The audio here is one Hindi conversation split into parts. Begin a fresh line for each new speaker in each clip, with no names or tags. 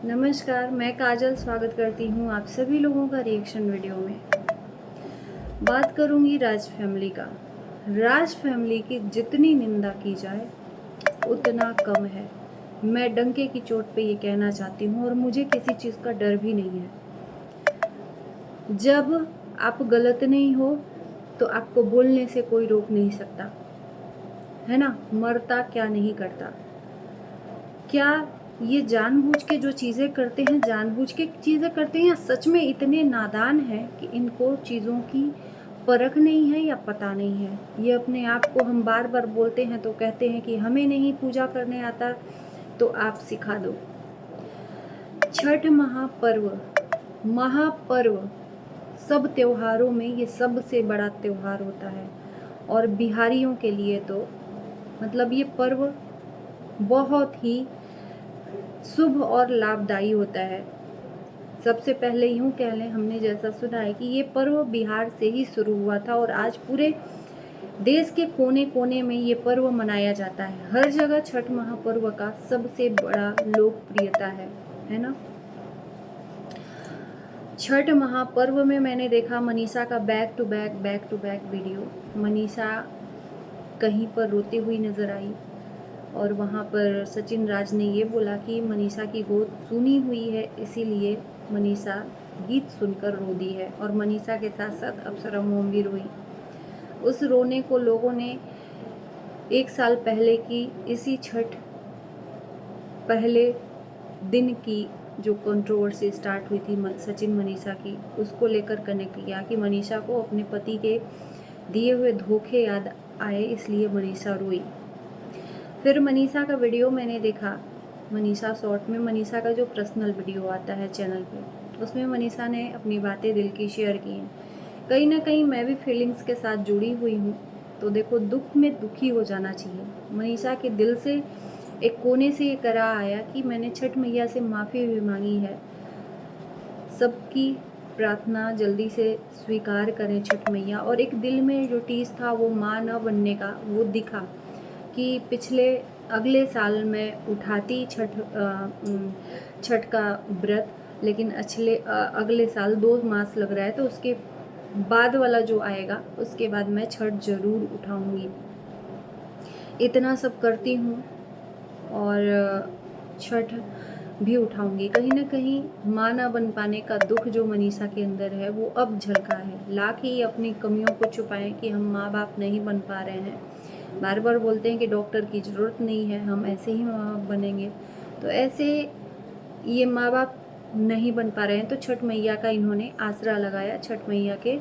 नमस्कार, मैं काजल स्वागत करती हूँ आप सभी लोगों का रिएक्शन वीडियो में। बात करूँगी राज फैमिली का। राज फैमिली की जितनी निंदा की जाए उतना कम है। मैं डंके की चोट पे ये कहना चाहती हूँ और मुझे किसी चीज़ का डर भी नहीं है। जब आप गलत नहीं हो तो आपको बोलने से कोई रोक नहीं सकता, है ना? मरता क्या नहीं करता। क्या ये जानबूझ के जो चीज़ें करते हैं, जानबूझ के चीज़ें करते हैं या सच में इतने नादान हैं कि इनको चीज़ों की परख नहीं है या पता नहीं है? ये अपने आप को हम बार-बार बोलते हैं तो कहते हैं कि हमें नहीं पूजा करने आता, तो आप सिखा दो। छठ महापर्व सब त्योहारों में ये सबसे बड़ा त्योहार होता है और बिहारियों के लिए तो मतलब ये पर्व बहुत ही शुभ और लाभदायी होता है। सबसे पहले यूँ कह लें, हमने जैसा सुना है कि ये पर्व बिहार से ही शुरू हुआ था और आज पूरे देश के कोने-कोने में ये पर्व मनाया जाता है। हर जगह छठ महापर्व का सबसे बड़ा लोकप्रियता है ना? छठ महापर्व में मैंने देखा मनीषा का back to back video. Manisha कहीं पर रोती हुई नज़र आई और वहाँ पर सचिन राज ने ये बोला कि मनीषा की गोद सुनी हुई है, इसीलिए मनीषा गीत सुनकर रो दी है। और मनीषा के साथ साथ अप्सरा मोम भी रोई। उस रोने को लोगों ने 1 साल पहले की इसी छठ पहले दिन की जो कंट्रोवर्सी स्टार्ट हुई थी सचिन मनीषा की, उसको लेकर कनेक्ट किया कि मनीषा को अपने पति के दिए हुए धोखे याद आए, इसलिए मनीषा रोई। फिर मनीषा का वीडियो मैंने देखा, मनीषा शॉर्ट में मनीषा का जो पर्सनल वीडियो आता है चैनल पे, उसमें मनीषा ने अपनी बातें दिल की शेयर की हैं। कहीं ना कहीं मैं भी फीलिंग्स के साथ जुड़ी हुई हूँ, तो देखो दुख में दुखी हो जाना चाहिए। मनीषा के दिल से एक कोने से ये करा आया कि मैंने छठ मैया से माफ़ी भी मांगी है। सबकी प्रार्थना जल्दी से स्वीकार करें छठ मैया। और एक दिल में जो टीस था वो माँ न बनने का, वो दिखा कि अगले साल मैं उठाती छठ का व्रत, लेकिन अगले साल 2 मास लग रहा है, तो उसके बाद वाला जो आएगा उसके बाद मैं छठ ज़रूर उठाऊंगी। इतना सब करती हूँ और छठ भी उठाऊंगी। कहीं ना कहीं माँ ना बन पाने का दुख जो मनीषा के अंदर है वो अब झलका है। लाख ही अपनी कमियों को छुपाएं कि हम माँ बाप नहीं बन पा रहे हैं। बार बार बोलते हैं कि डॉक्टर की ज़रूरत नहीं है, हम ऐसे ही माँ बाप बनेंगे। तो ऐसे ये माँ बाप नहीं बन पा रहे हैं, तो छठ मैया का इन्होंने आसरा लगाया। छठ मैया के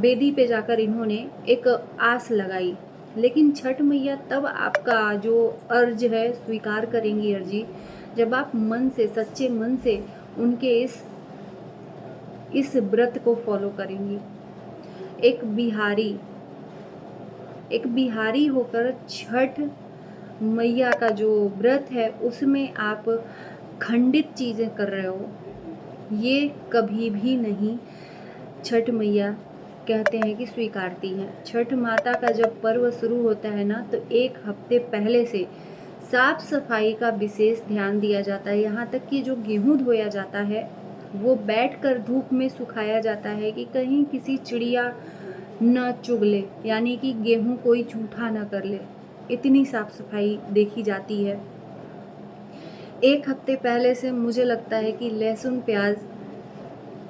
बेदी पे जाकर इन्होंने एक आस लगाई। लेकिन छठ मैया तब आपका जो अर्ज है स्वीकार करेंगी अर्जी, जब आप मन से, सच्चे मन से उनके इस व्रत को फॉलो करेंगी। एक बिहारी होकर छठ मैया का जो व्रत है उसमें आप खंडित चीज़ें कर रहे हो, ये कभी भी नहीं छठ मैया कहते हैं कि स्वीकारती हैं। छठ माता का जब पर्व शुरू होता है ना, तो 1 हफ्ते पहले से साफ सफाई का विशेष ध्यान दिया जाता है। यहाँ तक कि जो गेहूँ धोया जाता है वो बैठकर धूप में सुखाया जाता है कि कहीं किसी चिड़िया न चुग ले, यानी कि गेहूँ कोई झूठा न कर ले। इतनी साफ सफाई देखी जाती है। 1 हफ्ते पहले से मुझे लगता है कि लहसुन प्याज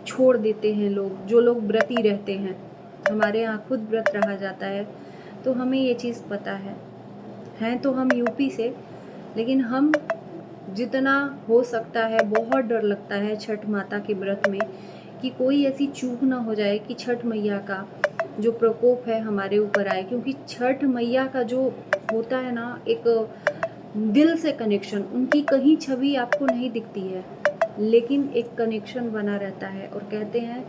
छोड़ देते हैं लोग, जो लोग व्रती रहते हैं। हमारे यहाँ खुद व्रत रहा जाता है, तो हमें ये चीज़ पता है। हैं तो हम यूपी से, लेकिन हम जितना हो सकता है, बहुत डर लगता है छठ माता के व्रत में कि कोई ऐसी चूक ना हो जाए कि छठ मैया का जो प्रकोप है हमारे ऊपर आए। क्योंकि छठ मैया का जो होता है ना, एक दिल से कनेक्शन, उनकी कहीं छवि आपको नहीं दिखती है, लेकिन एक कनेक्शन बना रहता है। और कहते हैं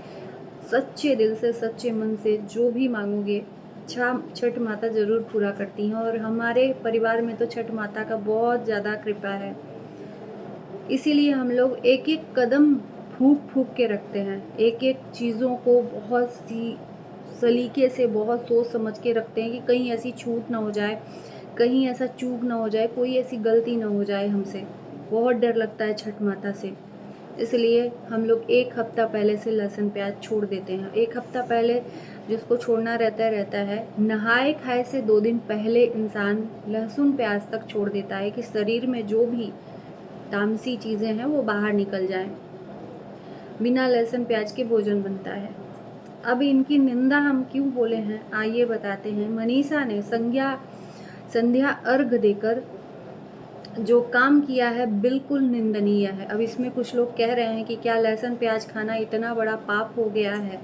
सच्चे दिल से, सच्चे मन से जो भी मांगोगे छठ माता ज़रूर पूरा करती हैं। और हमारे परिवार में तो छठ माता का बहुत ज़्यादा कृपा है, इसीलिए हम लोग एक एक कदम फूंक फूंक के रखते हैं। एक एक चीज़ों को बहुत सी सलीके से, बहुत सोच समझ के रखते हैं कि कहीं ऐसी छूट ना हो जाए, कहीं ऐसा चूक ना हो जाए, कोई ऐसी गलती ना हो जाए हमसे। बहुत डर लगता है छठ माता से, इसलिए हम लोग 1 हफ्ता पहले से लहसुन प्याज छोड़ देते हैं। 1 हफ्ता पहले जिसको छोड़ना रहता है, नहाए खाए से 2 दिन पहले इंसान लहसुन प्याज तक छोड़ देता है कि शरीर में जो भी तामसी चीज़ें हैं वो बाहर निकल जाएं। बिना लहसुन प्याज के भोजन बनता है। अब इनकी निंदा हम क्यों बोले हैं, आइए बताते हैं। मनीषा ने संध्या अर्घ देकर जो काम किया है बिल्कुल निंदनीय है। अब इसमें कुछ लोग कह रहे हैं कि क्या लहसुन प्याज खाना इतना बड़ा पाप हो गया है।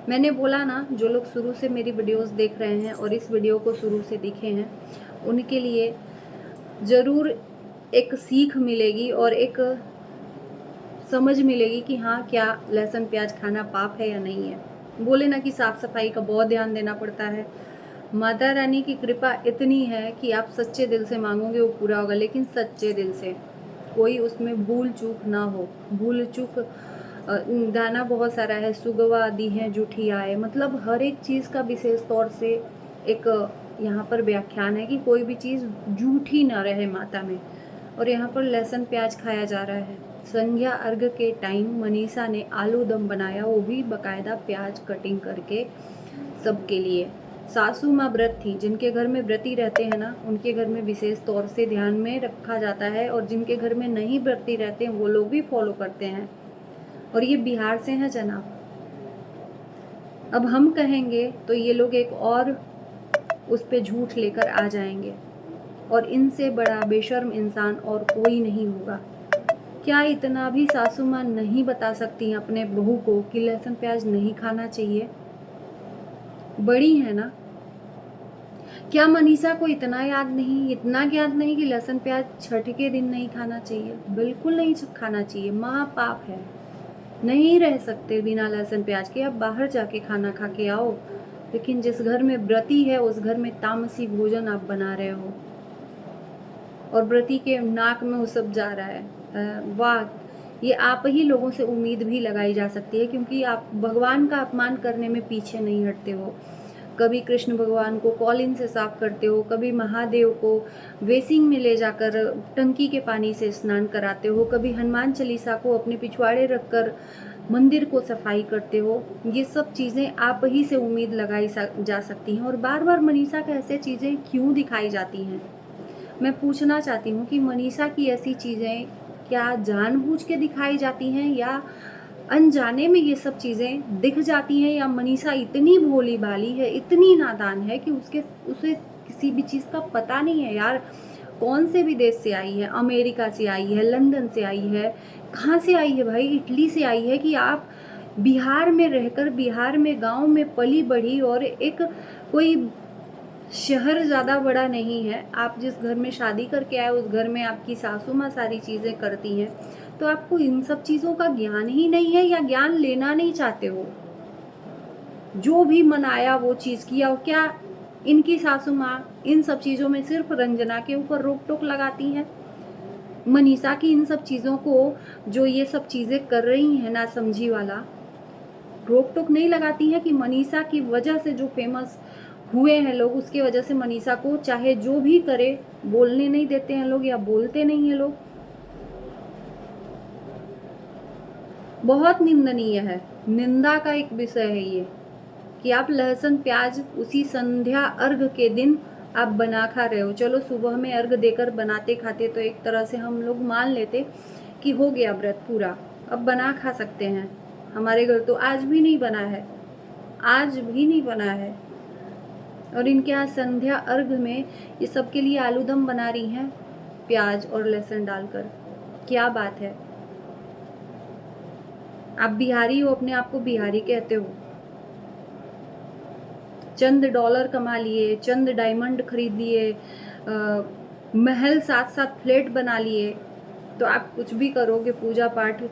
मैंने बोला ना, जो लोग शुरू से मेरी वीडियोस देख रहे हैं और इस वीडियो को शुरू से देखे हैं, उनके लिए ज़रूर एक सीख मिलेगी और एक समझ मिलेगी कि हाँ, क्या लहसुन प्याज खाना पाप है या नहीं है। बोले ना कि साफ सफाई का बहुत ध्यान देना पड़ता है। माता रानी की कृपा इतनी है कि आप सच्चे दिल से मांगोगे वो पूरा होगा, लेकिन सच्चे दिल से, कोई उसमें भूल चूक ना हो। भूल चूक गाना बहुत सारा है, सुगवा दी है जूठी आए, मतलब हर एक चीज़ का विशेष तौर से एक यहाँ पर व्याख्यान है कि कोई भी चीज़ जूठी ना रहे माता में। और यहाँ पर लहसुन प्याज खाया जा रहा है। संध्या अर्घ के टाइम मनीषा ने आलू दम बनाया, वो भी बकायदा प्याज कटिंग करके सबके लिए। सासू माँ व्रत थी, जिनके घर में व्रती रहते हैं ना, उनके घर में विशेष तौर से ध्यान में रखा जाता है, और जिनके घर में नहीं व्रती रहते हैं वो लोग भी फॉलो करते हैं। और ये बिहार से हैं जनाब। अब हम कहेंगे तो ये लोग एक और उस पे झूठ लेकर आ जाएंगे, और इनसे बड़ा बेशर्म इंसान और कोई नहीं होगा। क्या इतना भी सासू माँ नहीं बता सकती हैं अपने बहू को कि लहसुन प्याज नहीं खाना चाहिए? बड़ी है ना। क्या मनीषा को इतना याद नहीं, इतना ज्ञात नहीं कि लहसुन प्याज छठ के दिन नहीं खाना चाहिए? बिल्कुल नहीं खाना चाहिए, महापाप है। नहीं रह सकते बिना लहसुन प्याज के। अब बाहर जाके खाना खा के आओ, लेकिन जिस घर में व्रती है उस घर में तामसी भोजन आप बना रहे हो, और व्रती के नाक में वो सब जा रहा है। वाह, ये आप ही लोगों से उम्मीद भी लगाई जा सकती है, क्योंकि आप भगवान का अपमान करने में पीछे नहीं हटते हो। कभी कृष्ण भगवान को कॉलिन से साफ करते हो, कभी महादेव को वेसिंग में ले जाकर टंकी के पानी से स्नान कराते हो, कभी हनुमान चालीसा को अपने पिछवाड़े रखकर मंदिर को सफाई करते हो। ये सब चीज़ें आप ही से उम्मीद लगाई जा सकती हैं, और बार बार मनीषा का ऐसे चीज़ें क्यों दिखाई जाती हैं? मैं पूछना चाहती हूँ कि मनीषा की ऐसी चीज़ें क्या जानबूझ के दिखाई जाती हैं, या अनजाने में ये सब चीज़ें दिख जाती हैं, या मनीषा इतनी भोली भाली है, इतनी नादान है कि उसे किसी भी चीज़ का पता नहीं है। यार, कौन से भी देश से आई है, अमेरिका से आई है, लंदन से आई है, कहाँ से आई है भाई, इटली से आई है, कि आप बिहार में रहकर, बिहार में गांव में पली बढ़ी, और एक कोई शहर ज़्यादा बड़ा नहीं है, आप जिस घर में शादी करके आए उस घर में आपकी सासू माँ सारी चीज़ें करती हैं, तो आपको इन सब चीज़ों का ज्ञान ही नहीं है, या ज्ञान लेना नहीं चाहते हो? जो भी मनाया वो चीज़ किया। और क्या इनकी सासू माँ इन सब चीज़ों में सिर्फ रंजना के ऊपर रोक टोक लगाती हैं? मनीषा की इन सब चीज़ों को, जो ये सब चीज़ें कर रही हैं ना समझी वाला, रोक टोक नहीं लगाती हैं कि मनीषा की वजह से जो फेमस हुए हैं लोग, उसकी वजह से मनीषा को चाहे जो भी करे बोलने नहीं देते हैं लोग, या बोलते नहीं हैं लोग? बहुत निंदनीय है, निंदा का एक विषय है ये, कि आप लहसुन प्याज उसी संध्या अर्घ के दिन आप बना खा रहे हो। चलो सुबह में अर्घ देकर बनाते खाते तो एक तरह से हम लोग मान लेते कि हो गया व्रत पूरा, अब बना खा सकते हैं। हमारे घर तो आज भी नहीं बना है, आज भी नहीं बना है। और इनके यहाँ संध्या अर्घ में ये सबके लिए आलू दम बना रही हैं प्याज और लहसुन डालकर। क्या बात है? आप बिहारी हो, अपने आप को बिहारी कहते हो। चंद डॉलर कमा लिए, चंद डायमंड खरीद लिए, महल साथ साथ फ्लैट बना लिए, तो आप कुछ भी करोगे, पूजा पाठ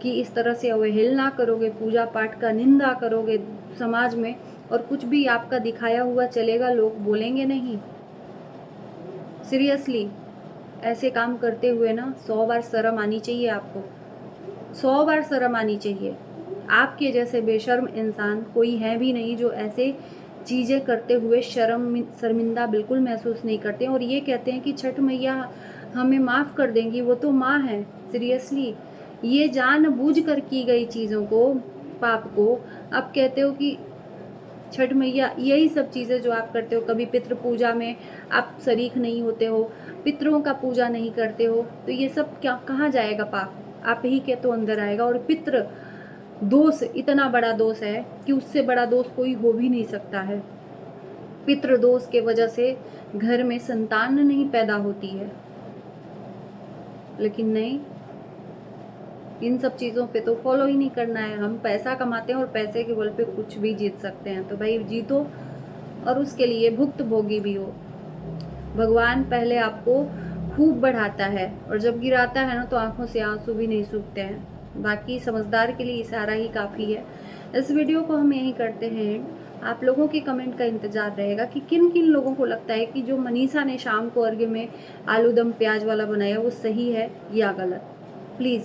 की इस तरह से अवहेलना करोगे, पूजा पाठ का निंदा करोगे समाज में, और कुछ भी आपका दिखाया हुआ चलेगा, लोग बोलेंगे नहीं? सीरियसली, ऐसे काम करते हुए ना 100 बार शर्म आनी चाहिए आपको, 100 बार शर्म आनी चाहिए। आपके जैसे बेशर्म इंसान कोई है भी नहीं जो ऐसे चीज़ें करते हुए शर्मिंदा बिल्कुल महसूस नहीं करते हैं, और ये कहते हैं कि छठ मैया हमें माफ़ कर देंगी, वो तो माँ है। सीरियसली, ये जानबूझ कर की गई चीज़ों को, पाप को आप कहते हो कि छठ मैया, यही सब चीज़ें जो आप करते हो, कभी पितृ पूजा में आप शरीक नहीं होते हो, पितरों का पूजा नहीं करते हो, तो ये सब क्या कहाँ जाएगा पाप? आप ही के तो अंदर आएगा। और पितृ दोष इतना बड़ा दोष है कि उससे बड़ा दोष कोई हो भी नहीं सकता है। पितृ दोष के वजह से घर में संतान नहीं पैदा होती है, लेकिन नहीं, इन सब चीज़ों पे तो फॉलो ही नहीं करना है। हम पैसा कमाते हैं और पैसे के बल पे कुछ भी जीत सकते हैं, तो भाई जीतो और उसके लिए भुक्तभोगी भी हो। भगवान पहले आपको खूब बढ़ाता है और जब गिराता है ना, तो आंखों से आंसू भी नहीं सूखते हैं। बाकी समझदार के लिए इशारा ही काफ़ी है। इस वीडियो को हम यहीं करते हैं। आप लोगों के कमेंट का इंतजार रहेगा कि किन किन लोगों को लगता है कि जो मनीषा ने शाम को अर्घ्य में आलू दम प्याज वाला बनाया वो सही है या गलत। प्लीज़